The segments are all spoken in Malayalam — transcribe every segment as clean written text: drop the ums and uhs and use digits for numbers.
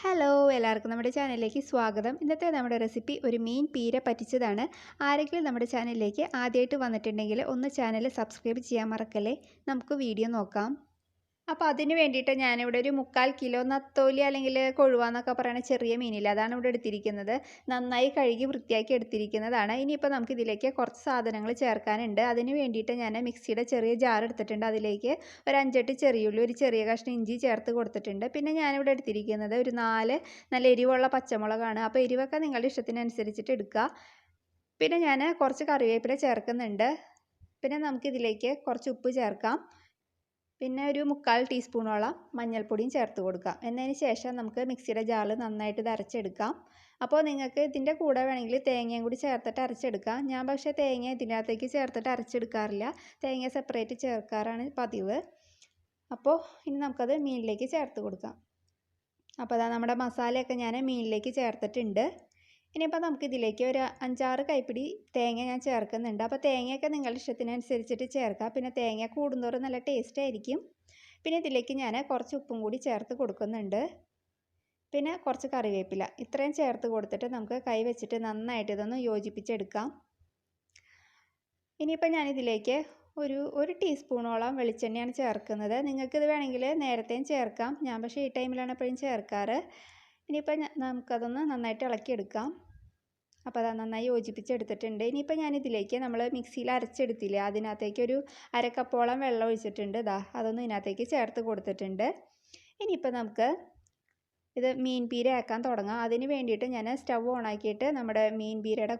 ഹലോ എല്ലാവർക്കും നമ്മുടെ ചാനലിലേക്ക് സ്വാഗതം. ഇന്നത്തെ നമ്മുടെ റെസിപ്പി ഒരു മീൻ പീര പറ്റിച്ചതാണ്. ആരെങ്കിലും നമ്മുടെ ചാനലിലേക്ക് ആദ്യമായിട്ട് വന്നിട്ടുണ്ടെങ്കിൽ ഒന്ന് ചാനൽ സബ്സ്ക്രൈബ് ചെയ്യാൻ മറക്കല്ലേ. നമുക്ക് വീഡിയോ നോക്കാം. അപ്പോൾ അതിന് വേണ്ടിയിട്ട് ഞാനിവിടെ ഒരു 3/4 കിലോ നത്തോലി അല്ലെങ്കിൽ കൊഴുവ എന്നൊക്കെ പറയുന്ന ചെറിയ മീനില്ല, അതാണ് ഇവിടെ എടുത്തിരിക്കുന്നത്. നന്നായി കഴുകി വൃത്തിയാക്കി എടുത്തിരിക്കുന്നതാണ്. ഇനിയിപ്പോൾ നമുക്ക് ഇതിലേക്ക് കുറച്ച് സാധനങ്ങൾ ചേർക്കാനുണ്ട്. അതിന് വേണ്ടിയിട്ട് ഞാൻ മിക്സിയുടെ ചെറിയ ജാർ എടുത്തിട്ടുണ്ട്. അതിലേക്ക് ഒരു 5-8 ചെറിയുള്ളി, ഒരു ചെറിയ കഷ്ണം ഇഞ്ചി ചേർത്ത് കൊടുത്തിട്ടുണ്ട്. പിന്നെ ഞാനിവിടെ എടുത്തിരിക്കുന്നത് ഒരു 4 നല്ല എരിവുള്ള പച്ചമുളകാണ്. അപ്പോൾ എരിവൊക്കെ നിങ്ങളുടെ ഇഷ്ടത്തിനനുസരിച്ചിട്ട് എടുക്കുക. പിന്നെ ഞാൻ കുറച്ച് കറിവേപ്പില ചേർക്കുന്നുണ്ട്. പിന്നെ നമുക്കിതിലേക്ക് കുറച്ച് ഉപ്പ് ചേർക്കാം. പിന്നെ ഒരു 3/4 ടീസ്പൂണോളം മഞ്ഞൾപ്പൊടിയും ചേർത്ത് കൊടുക്കാം. എന്നതിന് ശേഷം നമുക്ക് മിക്സിയുടെ ജാറിൽ നന്നായിട്ട് ഇത് അരച്ചെടുക്കാം. അപ്പോൾ നിങ്ങൾക്ക് ഇതിൻ്റെ കൂടെ വേണമെങ്കിൽ തേങ്ങയും കൂടി ചേർത്തിട്ട് അരച്ചെടുക്കാം. ഞാൻ പക്ഷേ തേങ്ങ ഇതിനകത്തേക്ക് ചേർത്തിട്ട് അരച്ചെടുക്കാറില്ല, തേങ്ങ സെപ്പറേറ്റ് ചേർക്കാറാണ് പതിവ്. അപ്പോൾ ഇനി നമുക്കത് മീനിലേക്ക് ചേർത്ത് കൊടുക്കാം. അപ്പോൾ അതാ നമ്മുടെ മസാലയൊക്കെ ഞാൻ മീനിലേക്ക് ചേർത്തിട്ടുണ്ട്. ഇനിയിപ്പോൾ നമുക്കിതിലേക്ക് ഒരു 5-6 കൈപ്പിടി തേങ്ങ ഞാൻ ചേർക്കുന്നുണ്ട്. അപ്പോൾ തേങ്ങയൊക്കെ നിങ്ങളുടെ ഇഷ്ടത്തിനനുസരിച്ചിട്ട് ചേർക്കാം. പിന്നെ തേങ്ങ കൂടുന്തോറും നല്ല ടേസ്റ്റ് ആയിരിക്കും. പിന്നെ ഇതിലേക്ക് ഞാൻ കുറച്ച് ഉപ്പും കൂടി ചേർത്ത് കൊടുക്കുന്നുണ്ട്. പിന്നെ കുറച്ച് കറിവേപ്പില, ഇത്രയും ചേർത്ത് കൊടുത്തിട്ട് നമുക്ക് കൈ വെച്ചിട്ട് നന്നായിട്ട് ഇതൊന്ന് യോജിപ്പിച്ചെടുക്കാം. ഇനിയിപ്പോൾ ഞാനിതിലേക്ക് ഒരു ടീസ്പൂണോളം വെളിച്ചെണ്ണയാണ് ചേർക്കുന്നത്. നിങ്ങൾക്കിത് വേണമെങ്കിൽ നേരത്തെയും ചേർക്കാം, ഞാൻ പക്ഷേ ഈ ടൈമിലാണ് എപ്പോഴും ചേർക്കാറ്. ഇനിയിപ്പോൾ നമുക്കതൊന്ന് നന്നായിട്ട് ഇളക്കിയെടുക്കാം. അപ്പോൾ അത് നന്നായി യോജിപ്പിച്ചെടുത്തിട്ടുണ്ട്. ഇനിയിപ്പോൾ ഞാനിതിലേക്ക് നമ്മൾ മിക്സിയിൽ അരച്ചെടുത്തില്ലേ, അതിനകത്തേക്ക് ഒരു 1/2 കപ്പോളം വെള്ളം ഒഴിച്ചിട്ടുണ്ട്. അതൊന്നും ഇതിനകത്തേക്ക് ചേർത്ത് കൊടുത്തിട്ടുണ്ട്. ഇനിയിപ്പോൾ നമുക്ക് ഇത് മീൻ പീര ആക്കാൻ തുടങ്ങാം. അതിന് വേണ്ടിയിട്ട് ഞാൻ സ്റ്റവ് ഓണാക്കിയിട്ട് നമ്മുടെ മീൻ പീരയുടെ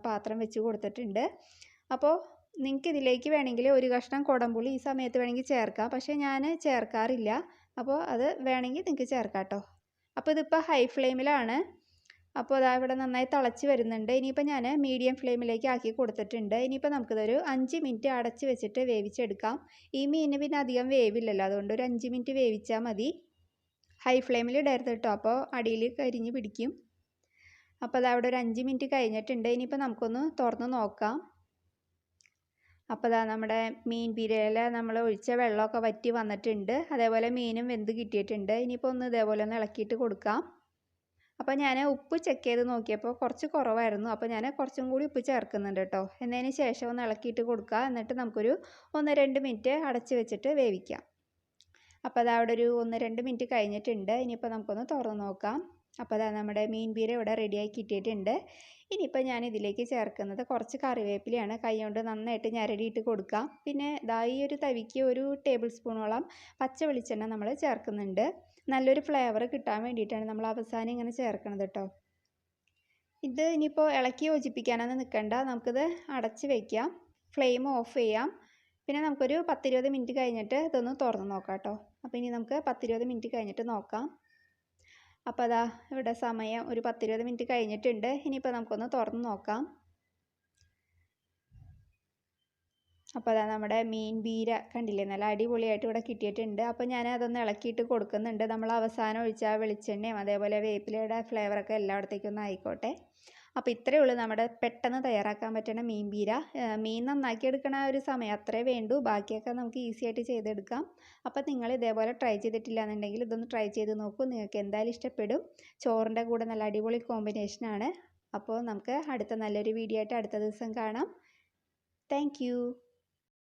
പാത്രം വെച്ച് കൊടുത്തിട്ടുണ്ട്. അപ്പോൾ നിങ്ങൾക്ക് ഇതിലേക്ക് വേണമെങ്കിൽ ഒരു കഷ്ണം കുടംപുളി ഈ സമയത്ത് വേണമെങ്കിൽ ചേർക്കാം, പക്ഷേ ഞാൻ ചേർക്കാറില്ല. അപ്പോൾ അത് വേണമെങ്കിൽ നിങ്ങൾക്ക് ചേർക്കാം കേട്ടോ. അപ്പോൾ ഇതിപ്പോൾ ഹൈ ഫ്ലെയിമിലാണ്. അപ്പോൾ അതാ ഇവിടെ നന്നായി തിളച്ച് വരുന്നുണ്ട്. ഇനിയിപ്പോൾ ഞാൻ മീഡിയം ഫ്ലെയിമിലേക്ക് ആക്കി കൊടുത്തിട്ടുണ്ട്. ഇനിയിപ്പോൾ നമുക്കിതൊരു 5 മിനിറ്റ് അടച്ച് വെച്ചിട്ട് വേവിച്ചെടുക്കാം. ഈ മീനിന് പിന്നെ അധികം വേവില്ലല്ലോ, അതുകൊണ്ട് ഒരു 5 മിനിറ്റ് വേവിച്ചാൽ മതി. ഹൈ ഫ്ലെയിമിൽ ഇടരുത് കേട്ടോ, അപ്പോൾ അടിയിൽ കരിഞ്ഞ് പിടിക്കും. അപ്പോൾ അതാ ഇവിടെ ഒരു 5 മിനിറ്റ് കഴിഞ്ഞിട്ടുണ്ട്. ഇനിയിപ്പോൾ നമുക്കൊന്ന് തുറന്ന് നോക്കാം. അപ്പോൾ അതാ നമ്മുടെ മീൻ പീരയിൽ നമ്മൾ ഒഴിച്ച വെള്ളമൊക്കെ വറ്റി വന്നിട്ടുണ്ട്. അതേപോലെ മീനും വെന്ത് കിട്ടിയിട്ടുണ്ട്. ഇനിയിപ്പോൾ ഒന്ന് ഇതേപോലെ ഒന്ന് ഇളക്കിയിട്ട് കൊടുക്കാം. അപ്പോൾ ഞാൻ ഉപ്പ് ചെക്ക് ചെയ്ത് നോക്കിയപ്പോൾ കുറച്ച് കുറവായിരുന്നു. അപ്പോൾ ഞാൻ കുറച്ചും കൂടി ഉപ്പ് ചേർക്കുന്നുണ്ട് കേട്ടോ. എന്നതിന് ശേഷം ഒന്ന് ഇളക്കിയിട്ട് കൊടുക്കുക. എന്നിട്ട് നമുക്കൊരു 1-2 മിനിറ്റ് അടച്ച് വെച്ചിട്ട് വേവിക്കാം. അപ്പോൾ അത് അവിടെ ഒരു 1-2 മിനിറ്റ് കഴിഞ്ഞിട്ടുണ്ട്. ഇനിയിപ്പോൾ നമുക്കൊന്ന് തുറന്ന് നോക്കാം. അപ്പോൾ അതാ നമ്മുടെ മീൻ പീര ഇവിടെ റെഡിയായി കിട്ടിയിട്ടുണ്ട്. ഇനിയിപ്പോൾ ഞാൻ ഇതിലേക്ക് ചേർക്കുന്നത് കുറച്ച് കറിവേപ്പിലയാണ്. കൈ കൊണ്ട് നന്നായിട്ട് ഞരടിയിട്ട് കൊടുക്കാം. പിന്നെ ഈ ഒരു തവിക്ക് ഒരു ടേബിൾ സ്പൂണോളം പച്ച വെളിച്ചെണ്ണ നമ്മൾ ചേർക്കുന്നുണ്ട്. നല്ലൊരു ഫ്ലേവർ കിട്ടാൻ വേണ്ടിയിട്ടാണ് നമ്മൾ അവസാനം ഇങ്ങനെ ചേർക്കണത് കേട്ടോ. ഇത് ഇനിയിപ്പോൾ ഇളക്കി യോജിപ്പിക്കാനൊന്നും നിൽക്കണ്ട, നമുക്കിത് അടച്ച് വയ്ക്കാം, ഫ്ലെയിം ഓഫ് ചെയ്യാം. പിന്നെ നമുക്കൊരു 10-20 മിനിറ്റ് കഴിഞ്ഞിട്ട് ഇതൊന്ന് തുറന്ന് നോക്കാം കേട്ടോ. അപ്പോൾ ഇനി നമുക്ക് 10-20 മിനിറ്റ് കഴിഞ്ഞിട്ട് നോക്കാം. അപ്പോൾ അതാ ഇവിടെ സമയം ഒരു 10-20 മിനിറ്റ് കഴിഞ്ഞിട്ടുണ്ട്. ഇനിയിപ്പോൾ നമുക്കൊന്ന് തുറന്ന് നോക്കാം. അപ്പോൾ അതാ നമ്മുടെ മീൻ പീര കണ്ടില്ലേ, നല്ല അടിപൊളിയായിട്ട് ഇവിടെ കിട്ടിയിട്ടുണ്ട്. അപ്പോൾ ഞാൻ അതൊന്ന് ഇളക്കിയിട്ട് കൊടുക്കുന്നുണ്ട്. നമ്മൾ അവസാനം ഒഴിച്ച വെളിച്ചെണ്ണയും അതേപോലെ വേപ്പിലയുടെ ഫ്ലേവറൊക്കെ എല്ലായിടത്തേക്കും ഒന്ന് ആയിക്കോട്ടെ. അപ്പോൾ ഇത്രയേ ഉള്ളൂ നമ്മുടെ പെട്ടെന്ന് തയ്യാറാക്കാൻ പറ്റുന്ന മീൻ പീര. മീൻ നന്നാക്കി എടുക്കണ ഒരു സമയം അത്രേ വേണ്ടൂ, ബാക്കിയൊക്കെ നമുക്ക് ഈസി ആയിട്ട് ചെയ്തെടുക്കാം. അപ്പോൾ നിങ്ങൾ ഇതേപോലെ ട്രൈ ചെയ്തിട്ടില്ല എന്നുണ്ടെങ്കിൽ ഇതൊന്ന് ട്രൈ ചെയ്ത് നോക്കൂ, നിങ്ങൾക്ക് എന്തായാലും ഇഷ്ടപ്പെടും. ചോറിൻ്റെ കൂടെ നല്ല അടിപൊളി കോമ്പിനേഷനാണ്. അപ്പോൾ നമുക്ക് അടുത്ത നല്ലൊരു വീഡിയോ ആയിട്ട് അടുത്ത ദിവസം കാണാം. താങ്ക്